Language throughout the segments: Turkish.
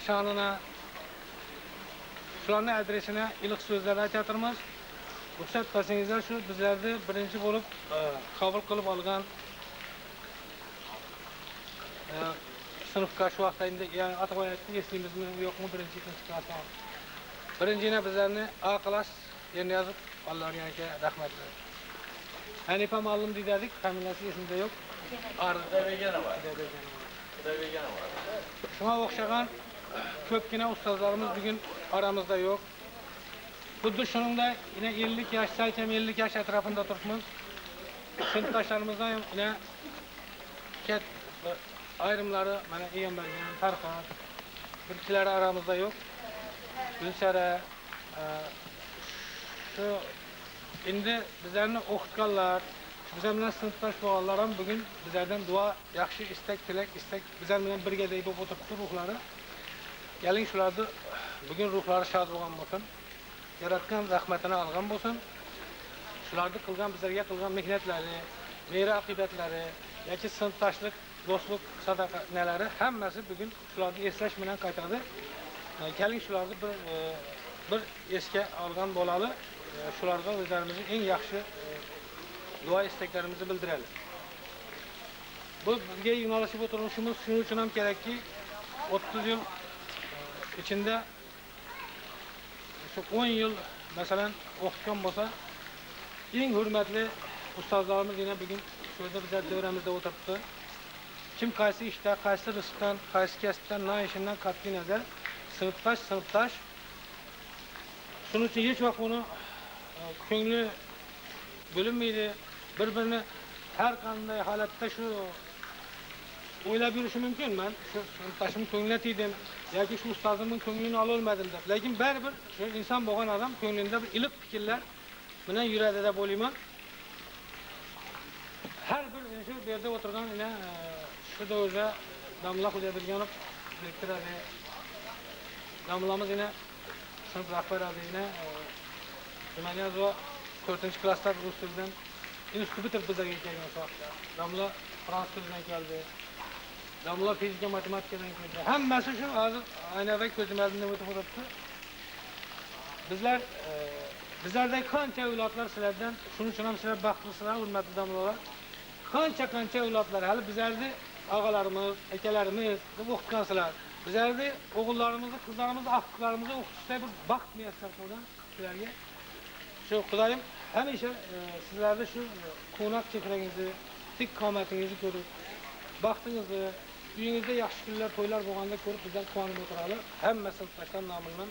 şanına, shularning adresine iliq so'zlar aytayotimiz. Ruxsat qilsangizlar, shu bizlarni birinchi bo'lib qabul qilib olgan sınıfga şu vaqtda endi yani atib aytdik, eslaymizmi yo'qmi birinchi klassda. Birinchini bizlarni A klass yerni yozib Allohga rahmatlar. Hanifa ma'lum dedik, familiyasi esimda yo'q. Shunga o'xshagan ko'pgina ustozlarimiz bugun aramizda yo'q. Xuddi shuningdek, yine 50 yosh, salkam 50 yosh atrofida turibmiz. Sinfdoshlarimizdan ham yine ket ayrımları mana Egambergan, Farqat, birchilari aramizda yo'q. Gulsara şu endi bizlarni o'qitganlar, bizlar bilan sinfdosh bo'lganlar ham bugun bizlardan duo, yaxshi istak, tilak, istak bizlar bilan birga deb o'tiribdi ruhlari. Keling shularni bugun ruhlari shod bo'lgan bo'lsin. Yaratgan rahmatini olgan bo'lsin. Shularni qilgan bizlarga qilgan mehnatlari, mehri oqibatlari, yoki sinfdoshlik, do'stlik, sadaqa nelari hammasi bugun shularni eslash bilan qaytadi. Keling shularni bir esga olgan bo'ladi. Shularga o'zlarimizning eng yaxshi duo istaklarimizni bildiramiz. Bu bizga yo'nalishib o'tirishimiz shuning uchun ham kerakki, 30 yil ichida shu 10 yil masalan o'qitgan bo'lsa, eng hurmatli ustozlarimiz yana bugun shu yerda bizlar davramizda o'tiribdi. Kim qaysi ishda, qaysi rizqdan, qaysi kasbdan, noishidan qat'iy nazar sinfdosh. Shuning uchun hech vaqt uni ko'ngli bo'linmaydi. Bir-birini har qanday holatda shu o'ylab yurishi mumkin. Men shu sinfdoshim ko'ngli tegdim yoki shu ustozimning ko'nglini ola olmadim deb. Lekin baribir shu inson bo'lgan odam ko'nglida bir iliq fikrlar bilan yuradi deb o'ylayman. Har bir shu yerda o'tirgan shu davrda Damla Xudoyberganov direktorlar, damlamiz sinf rahbarlari Jumaniyazo 4-klassda rus tilidan institut bitirib bizga kelgan vaqtda. Damla fransuz tilidan keldi. Damla fizika, matematikadan keldi. Hammasi shu hozir aynaga ko'zim oldimda o'tib turibdi. Bizlardagi qancha avlodlar sizlardan, shuning uchun ham sizlar baxtlisizlar, hurmatli damlalar. Qancha avlodlar hali bizlarni ağalarımız, akalarimiz deb o'qitgansizlar. Bizlarni o'g'illarimizni, qizlarimizni, aqillarimizni o'qitishda bir baxt muyassar qilgan sizlarga. Shu Xudoyim hamisha sizlarni shu qo'noq chehrangizni, tik qomatingizni ko'rib, baxtingizni, uyingizda yaxshi kunlar, to'ylar bo'lganda ko'rib bizlar quvonib o'tiramiz. Hamma sinfdoshlar nomidan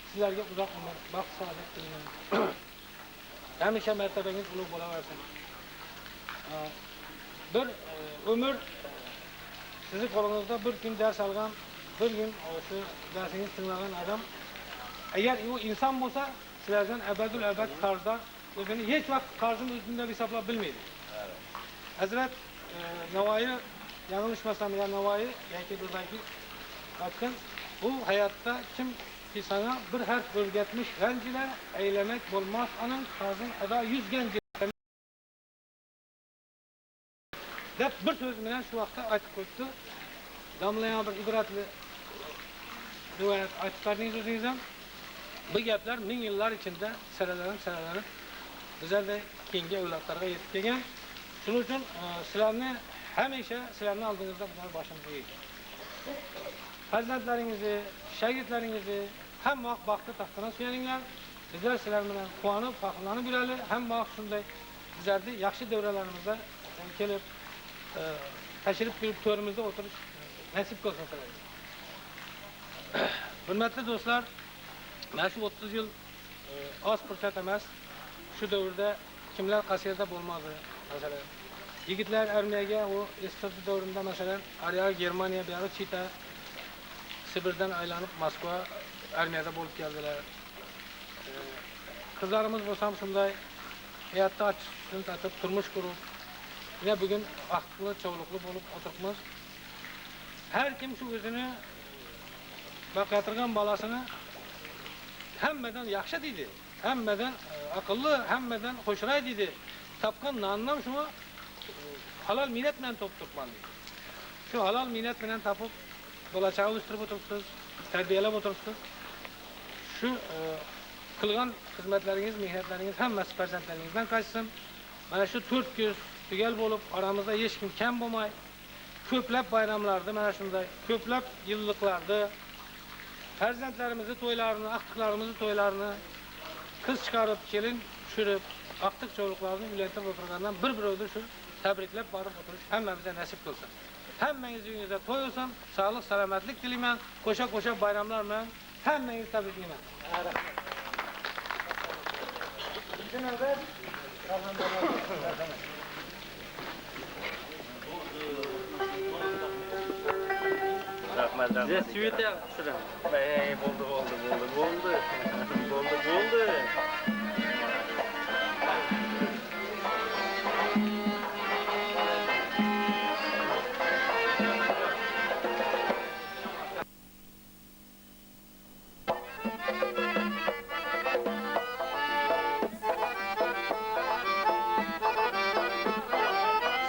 sizlarga uzoq umr, baxt, saodat tilayman. Hamisha martabangiz ulug' bo'laversin. Bir ömür sizi qo'lingizda bir gün ders algan, bir gün shu darsingizni tinglagan adam eğer o inson bo'lsa, sizlardan abadul abad qarzda o'zini hech vaqt qarzini o'zida hisoblab bilmaydi. Hazrat Navoiy, yanılışmasam ya Navoiy yoki buradagi aytgan, bu hayotda kim ki sana bir harf o'rgatmish ranjilar aylamak bo'lmas, onun qarzin ado 100 ganj deb bir so'z bilan shu vaqtda aytib qo'ydi. Damlayan bir ibratli rivoyat aytib berdingiz o'zingiz ham. Bu gaplar ming yillar ichida saralanib bizlarga keyingi avlodlarga yetib kelgan. Shuning uchun sizlarni hamisha sizlarning oldingizda bizlar boshimiz egik. Farzandlaringizni, shogirdlaringizni hamma vaqt baxtli taxtdan suyaninglar. Bizlar sizlar bilan quvonib, faxrlanib yuraylik. Hamma vaqt shunday bizlarni yaxshi davralarimizda kelib tashrif buyurib to'rimizda o'tirish nasib qilsin sizlarga. Hurmatli do'stlar, mana shu 30 yil oz fursat emas. Shu davrda kimlar qasrda bo'lmadi. Masalan, yigitlar armiyaga o eski davrında masalan Arya Germaniya, buyog'i Chita, Sibirdan aylanib Moskva armiyada bo'lib keldilar. Qizlarimiz bo'lsam shunday hayotda ochishni tatib turmush qurib, yine bugün aqlli, çoğuluklu bo'lib o'tiribmiz. Her kim shu o'zini baqatirgan bolasini hammadan yaxshi deydi. Hammadan aqlli, hammadan xo'shroq deydi. Tapgan nondan shuni halol mehnat bilan topib turibman deydi. Shu halol mehnat bilan topib bola chaqa o'stirib o'tiribsiz. terbiyelep oturupsiz. Şu kılgan hizmetleriniz, mihnetleriniz hemmesi persentleringizden kaçsın. Mana şu 400 tügel bolup aramızda hiç kim kem bulmay. Köplep bayramlarda, mana şunday, köplep yıllıklarda farzandlarimizni to'ylarini, aqtiqlarimizni to'ylarini kız çıkarıp, kelin tushirib, aqtiq cho'liqlarni uylantirib o'tirgandan bir-birovni shu tabriklab borib o'tirish hammamizga nasib qilsin. Hammangiz uyingizda to'y olsin, sog'lik, salomatlik tilayman, qo'sha-qo'sha bayramlar bilan hammangizni tabriklayman. Rahmat, rahmat. Size suite yapıştırın. Bo'ldi. Bo'ldi.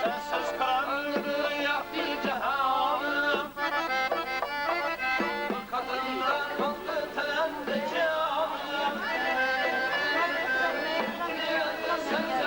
Sensiz karanlığı yaktı cihanım. Kadından kaldı telemde canım. Sensiz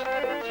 Thank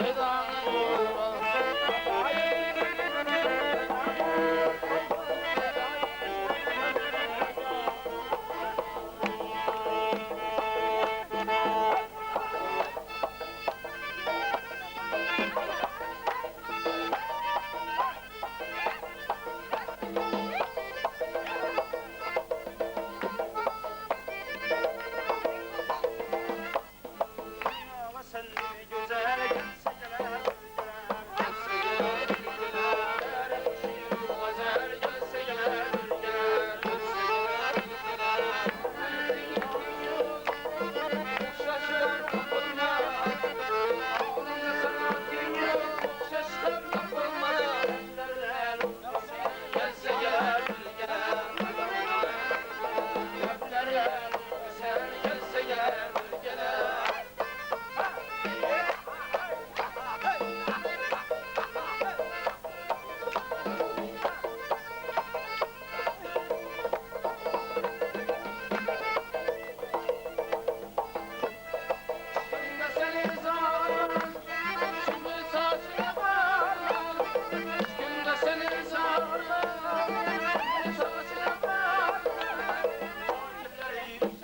you.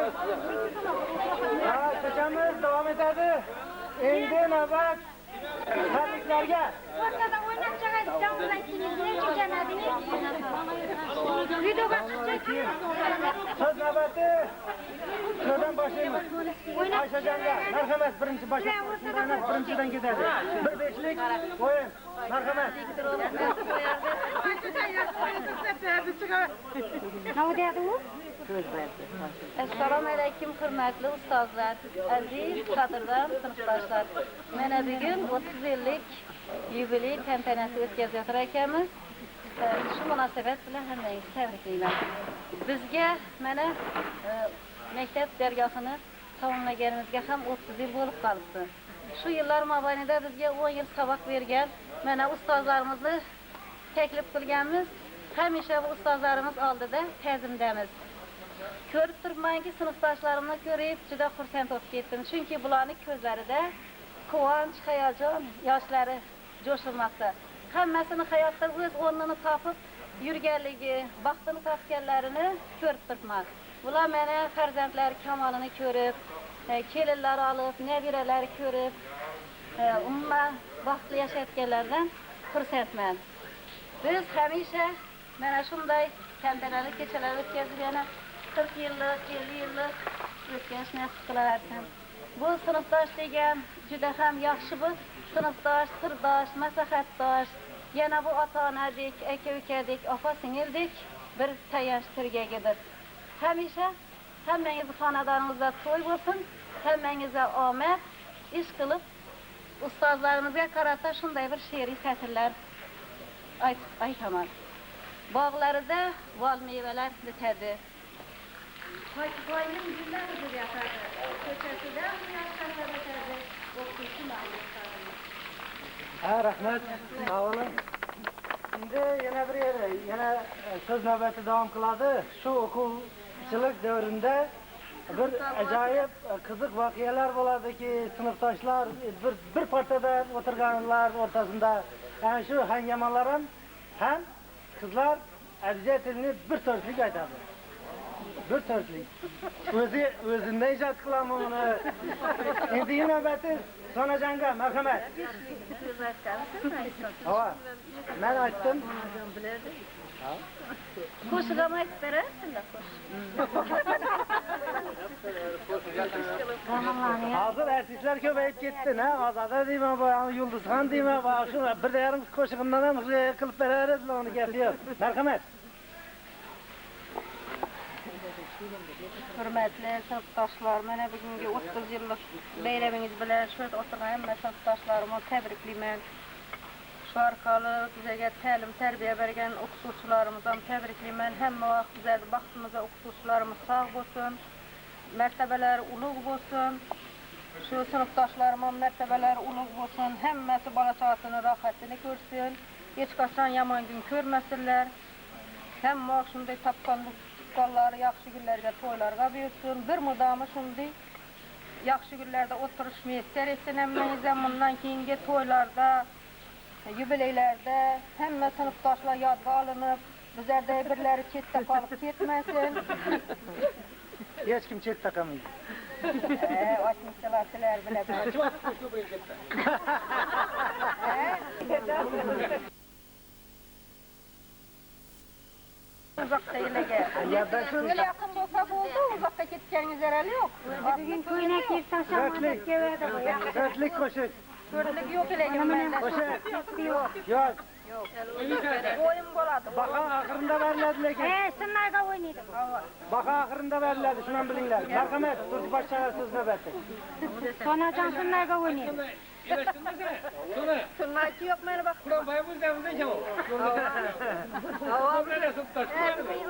Ha, ko'chamiz davom etadi. Endi navbat tabriklarga. Ortada oynab chiqadi, davul aytdingiz, ne cho'janadingiz? Videoga chiqacak. Söz navbati shundan boshlaymiz. Oyshajonga marhamat, birinchi birinchidan ketadi. Bir beşlik o'yin. Marhamat. Ne deydi u? Assalomu alaykum hurmatli ustozlar, aziz qadrdon sinfdoshlar. Mana bugun 30 yillik yubiley tantanasi o'tkazayotgan ekanmiz. Shu munosabat bilan hammangizni tabriklayman. Bizga mana maktab dargohini tamomlaganimizga ham 30 yil bo'lib qolibdi. Shu yillar mobaynida bizga 10 yil saboq bergan mana ustozlarimizni taklif qilganmiz. Hamisha bu ustozlarimiz oldida ta'zimdamiz. Ko'rib turibmanki, sinfdoshlarimni ko'rib juda xursand bo'lib ketdim. Chunki bularning ko'zlarida quvonch, hayajon, yoshlari jo'shilmoqda. Hammasini hayotda o'z o'rnini topib yurganligi, baxtini topganlarini ko'rib turibman. Bular mana farzandlar kamolini ko'rib, kelinlar olib, nabiralar ko'rib, umuman baxtli yashayotganlardan xursandman. Biz hamisha mana shunday tantanali kechalar o'tkazib yana 40 yillik, 50 yillik o'tkazish nasib qilaversin. Bu sinfdosh degan juda ham yaxshi bu sinfdosh, sirdosh, maslahatdosh, yana bu ota-onadek, aka-ukadek, opa-singildek bir tayanch tirgagidir. Hamisha hammangizning xonadoningizda to'y bo'lsin, hammangizga omad, ish qilib ustozlarimizga qarata shunday bir she'riy satrlar aytaman. Bog'larida vol mevalar bitadi. Qo'yning gullari yotadi. Ko'chasida yoshlar o'tadi. O'quvchi ma'lumotlarni. Ha, rahmat. Sog' olun. Endi yana bir yeri, yana so'z navbati davom qiladi. Shu o'quvchilik davrida bir ajoyib qiziq voqealar bo'ladiki, sinfdoshlar bir partada o'tirganlar o'rtasida ana shu hangamalar ham qizlar обязательно bir so'zlik aytadi. Bir so'zlik. O'zimdan ijod qilaman uni. Endi navbati Sonajonga marhamat. Ha, men aytdim. Qo'shig'im aytib berasizmi? Hozir artistlar ko'payib ketdi, na? Ozoda deyman, bu Yulduzxon deyman, bu shu bir yarim qo'shig'imdan ham qilib berardilar, uni gapi yo'q. Marhamat. Hurmatli sinfdoshlar, mana bugungi 30 yillik bayramingiz bilan shu o'tirgan hamma sinfdoshlarimni tabriklayman. Shu orqali bizga ta'lim, tarbiya bergan o'qituvchilarimizni ham tabriklayman. Hamma vaqt bizga baxtimizga o'qituvchilarimiz sog' bo'lsin, martabalari ulug' bo'lsin. Shu sinfdoshlarim martabalari ulug' bo'lsin, hammasi bola-chaqasini rohatini ko'rsin, hech qachon yomon kun ko'rmasinlar. Hamma shunday topganlar yaxshi kunlarga to'ylarga buyursin. Bir mudomi shunday yaxshi kunlarda o'tirishmaysiz etsin hammangiz ham bundan keyingi to'ylarda, yubileylarda hamma sinfdoshlar yodga olinib, bizlarday birlari chetda qolib ketmasin. Hech kim chetda qolmaydi. Ochmiqchilar sizlar bilan. Uzoqda ilaga. Ko'ngil yaqin bo'lsa bo'ldi, uzoqqa ketganingiz zarari yo'q. Bugun ko'ynak yeb tashlamoqda keladi bu. To'rtlik qo'shiq. To'rtlik yo'q ilaga menda. Yo'q. O'yin bo'ladi. Baqa oxirida beriladi lekin. Sinmayga o'ynaydi. Baqa oxirida beriladi, shuni ham bilinglar. Marhamat, turib boshqalar so'z navbati. Sonajon sinmayga o'ynaydi. Sunnatchi yo'q meni baq. Qur'on bo'yimizdan ekan u.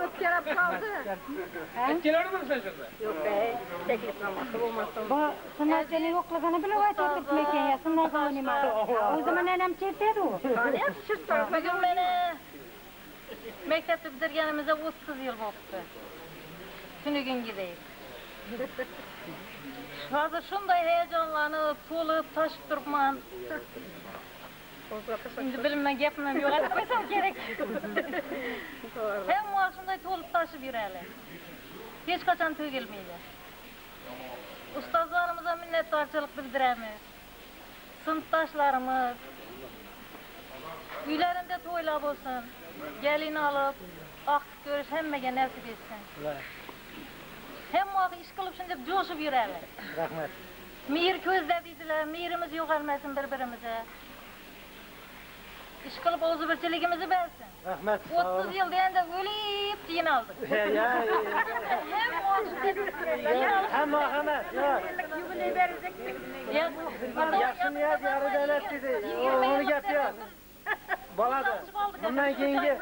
O'tkirab qoldi. Kelardingmi shunda? Yo'q, taklifnomasi bo'lmasdi. Bu sunnatchining yo'qligini bilib aytibdi ekan, ya sinmayga o'ynayman. O'zim ham chetda u. Bugun meni maktabda bitirganimizda 30 yil bo'libdi. Kunigingidek. Hozir shunday hayajonlanib, to'lib, toshib turibman. Endi bilmay gapim yo'q, aytib qo'ysam kerak. Hamma shunday to'lib toshib yuradi. Hech qachon to'gilmaydi. Ustazlarımıza minnettarçılık bildiremiz. Sınıftaşlarımız uylarında toylab olsun. Gelin alıp aktif görüş hemmege nasip etsin. Hem vakı iş kılıp şimdi coşup yürelim. Rahmet. Mihir közlediydiler, mihirimiz yok olmasın birbirimize. İş kılıp ozubirçiligimizi versin. Rahmet. 30 yıl deyende ölüp din aldık. Hem Ahmet. Ya. Yaxşını ya yarı devlet dedi. Onu yapıyor. Baladı. Bundan keyingi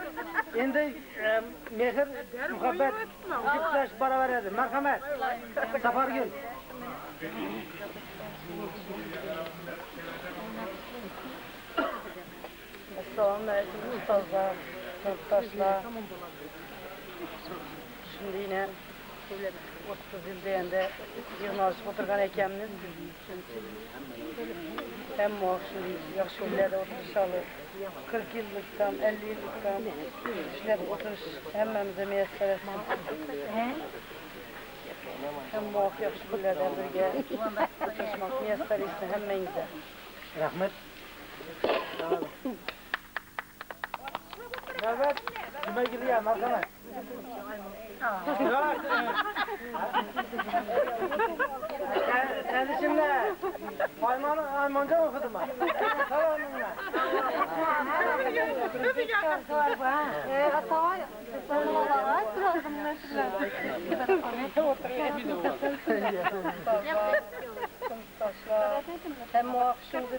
endi mehr, muhabbet, yükleş beraber edi. Merhamet. Safargül. Assalamu alaikum ustazlar, sınıftaşlar. Şimdi yine 30 yıl deyende jurnalist oturgan ekanmiz. Hem şimdi yaxşı ülkede oturuşalı 40 yıllıktan, 50 yıllıktan işlep oturuş hemmemize müyesser etsin. Hem yaxşı ülkede birge oturuşmak müyesser etsin hemmenize. Rahmet. Evet. Kime giriyor? Merhamet. Sen şimdi Almanca okudun mu? Selamünle. Sınıftaşlar, hem o akşamda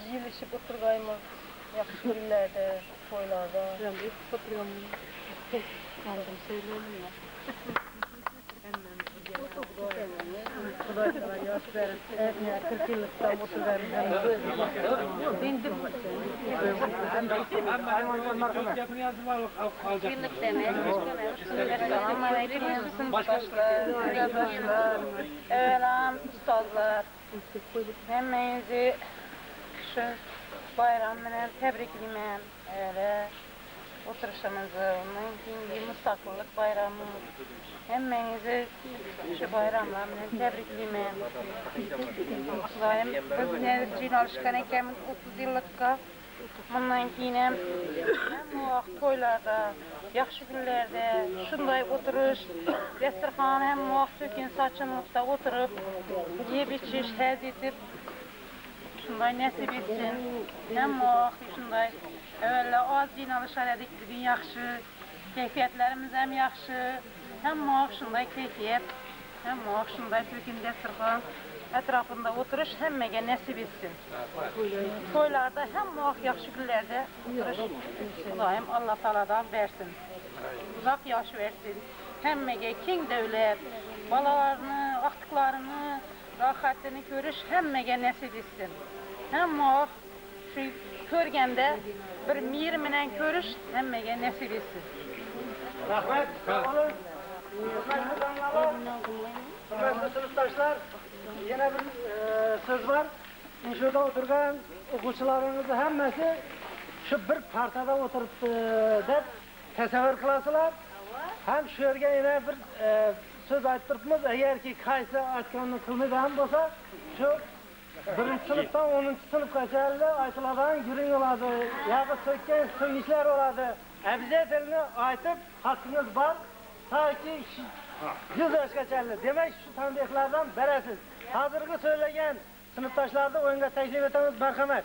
yiyilişip oturgayımız, yaxşı günlerde, toylarda. Xudoy sana yaş verin. 40 yıllıktan oturgayımız. Birlik demek. Selamun aleyküm. Sınıftaşlar, evvelam ustazlar. Hemmenizi şu bayram bilen tebrikliyim. Öyle oturuşumuzu, ondan keyingi müstakillik bayramı. Hemmenizi şu bayramlar bilen tebrikliyim. Xudoyim bizne jinoyalışkan ekanmiz 30 yıllıkka. Bundan keyin hem bu vaqt toylarda, yaxşı günlerde şunday oturuş, dasturxon hem bu vaqt sökün saçınlıkta oturup, yeb ichish, haz etib, şunday nasip etsin. Hem bu vaqt şunday evvela az jinoyalışar edik, bugün yaxşı, keyfiyetlerimiz hem yaxşı, hem bu vaqt şunday keyfiyet, hem bu vaqt şunday sökün dasturxon etrafında oturuş hemmege nasip etsin. Toylarda hem muhak yaxşı günlerde oturuş Xudoyim Allah Taala'dan versin. Uzak yaş versin. Hemmege king devlet, balalarını, aktıklarını, rahatını görüş hemmege nasip etsin. Hem muhak şu körgende bir mir menen görüş hemmege nasip etsin. Rahmet. Sağ olun. Hürmetli sınıftaşlar, yine bir söz var. Şurada oturgan okuvchilaringizni hammasi şu bir partada oturibdi deb tasavvur qilasizlar. Ham shu yerga yana bir söz aytib turibmiz. Agarki qaysi aytganini qilmagan bo'lsa, shu 1-sınıfdan 10-sınıfgacha aytiladigan yuring oladi, yoki so'kkan so'ngishlar oladi. Обязательно aytib haqqingiz bor. Taki 100 yoshgacha. Demak, shu tanbehlardan berasiz. Hozirgi so'zlagan sınıftaşlarda oyunga taklif etamiz. Marhamat.